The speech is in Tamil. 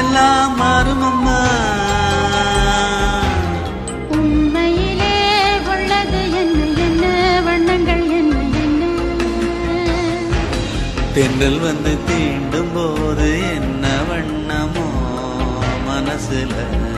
எல்லாம் மாறும் அம்மா. உண்மையிலே உள்ளது என்ன என்ன வண்ணங்கள் என்ன என்ன. தென்றல் வந்து தீண்டும் போது